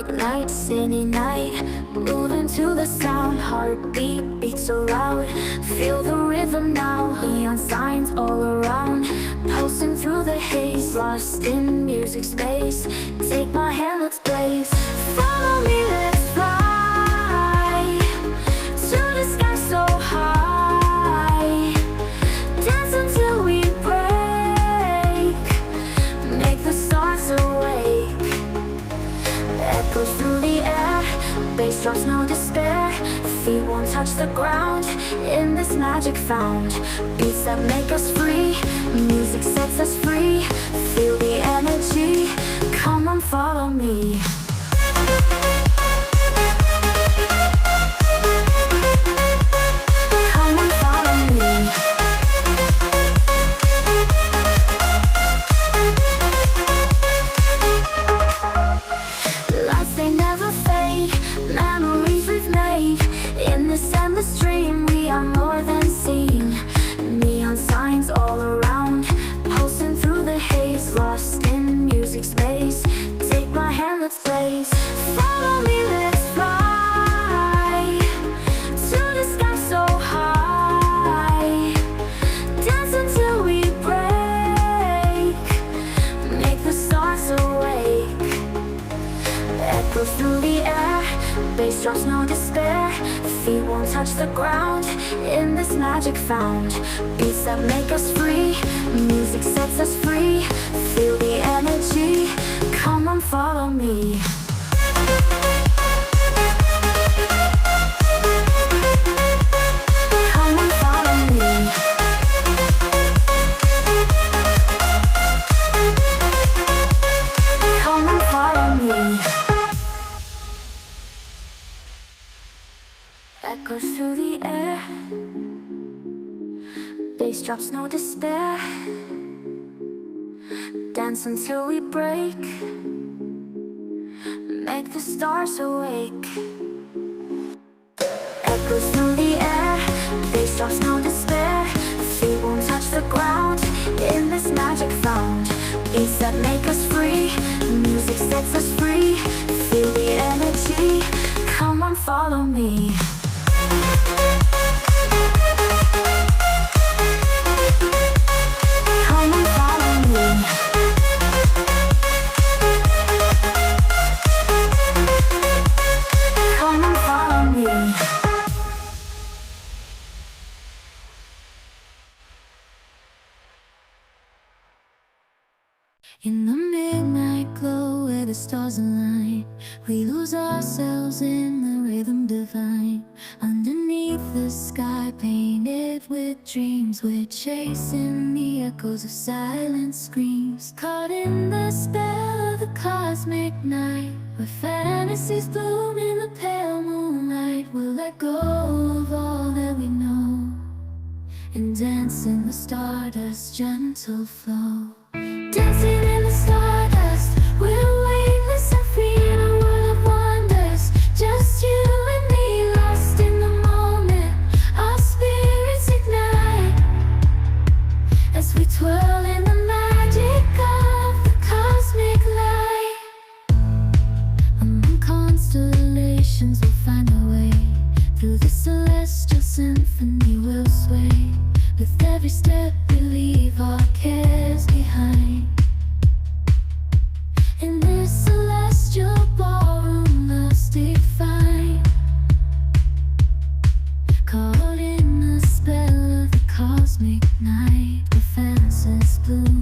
bright light, city night, moving to the sound, heartbeat beats so loud. Feel the rhythm now, neon signs all around, pulsing through the haze, lost in music space. Take my hand, let's blaze. Follow me, let's fly to the sky so high. Dance until we break, make the stars awake. Echoes through the air, bass drops, no despair. Feet won't touch the ground, in this magic found. Beats that make us free, music sets us free. Feel the energy, come on, follow me. Come on, follow me. Lights, they never fade, memories we've made. In this endless dream, we are more than seen. Neon signs all around, pulsing through the haze, lost in music space. Take my hand, let's blaze. Follow me, let's fly to the sky so high. Dance until we break, make the stars awake. Echoes through the air, bass drops, no despair. Feet won't touch the ground, in this magic found. Beats that make us free, music sets us free. Feel the energy, come on, follow me. Come on, follow me. Come on, follow me. Echoes through the air, bass drops, no despair. Dance until we break, make the stars awake. Echoes through the air, bass drops, no despair. Feet won't touch the ground, in this magic found. Beats that make us free, music sets us free. Feel the energy, come on, follow me. Come on, follow me. Come on, follow me. In the midnight glow where the stars align, we lose ourselves in the rhythm divine. Underneath the sky painted with dreams, we're chasing the echoes of silent screams. Caught in the spell of the cosmic night, where fantasies bloom in the pale moonlight. We'll let go of all that we know and dance in the stardust's gentle flow. Dancing in the stardust, we're weightless and free in a world of wonders. Just you and me, lost in the moment. Our spirits ignite as we twirl in the magic of the cosmic light. Among constellations we'll find our way, through the celestial symphony we'll sway. With every step we leave our cares behind. In this celestial ballroom, love's defined. Caught in the spell of the cosmic night, where fantasies bloom